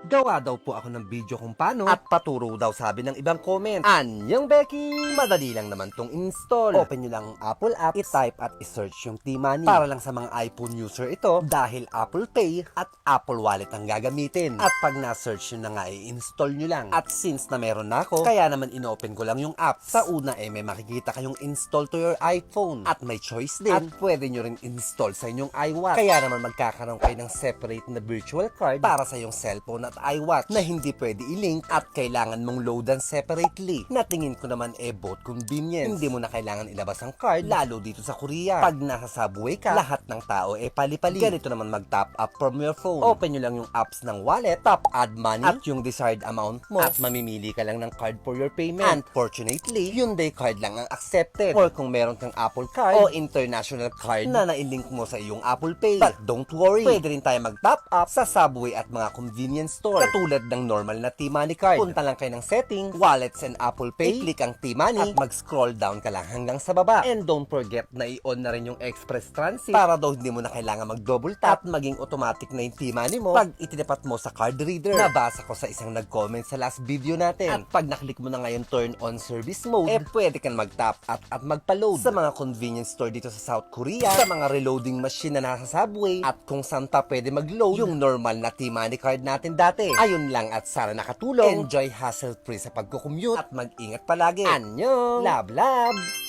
Gawa daw po ako ng video kung paano at paturo daw sabi ng ibang comment. Anyong Becky! Madali lang naman tong install. Open nyo lang ang Apple app, i-type at i-search yung T-Money. Para lang sa mga iPhone user ito dahil Apple Pay at Apple Wallet ang gagamitin. At pag na-search nyo na nga, i-install nyo lang. At since na meron na ako, kaya naman inopen ko lang yung app. Sa una may makikita kayong install to your iPhone. At may choice din. At pwede nyo rin install sa inyong iWatch. Kaya naman magkakaroon kayo ng separate na virtual card para sa iyong cellphone at iWatch na hindi pwede i-link at kailangan mong loadan separately. Natingin ko naman both convenience. Hindi mo na kailangan ilabas ang card, lalo dito sa Korea. Pag nasa subway ka, lahat ng tao pali-pali. Ganito naman mag-top up from your phone. Open nyo lang yung apps ng wallet, tap add money at yung desired amount mo at mamimili ka lang ng card for your payment. Unfortunately, Hyundai card lang ang accepted. Or kung meron kang Apple card o international card na na-link mo sa iyong Apple Pay. But don't worry, pwede rin tayo mag-top up sa subway at mga convenience store. Katulad ng normal na T-Money card. Punta lang kayo ng setting, wallets and Apple Pay, i-click ang T-Money at mag-scroll down ka lang hanggang sa baba. And don't forget na i-on na rin yung Express Transit para daw hindi mo na kailangan mag-double tap at maging automatic na yung T-Money mo pag itinapat mo sa card reader. Nabasa ko sa isang nag-comment sa last video natin. At pag naklik mo na ngayon turn on service mode, pwede kang mag-tap at magpa-load sa mga convenience store dito sa South Korea, sa mga reloading machine na nasa subway, at kung saan pa pwede mag-load yung normal na T-Money card natin dati. Ayun lang at sana nakatulong. Enjoy hassle-free sa pagkukommute at mag-ingat palagi. Annyeong! Love, love!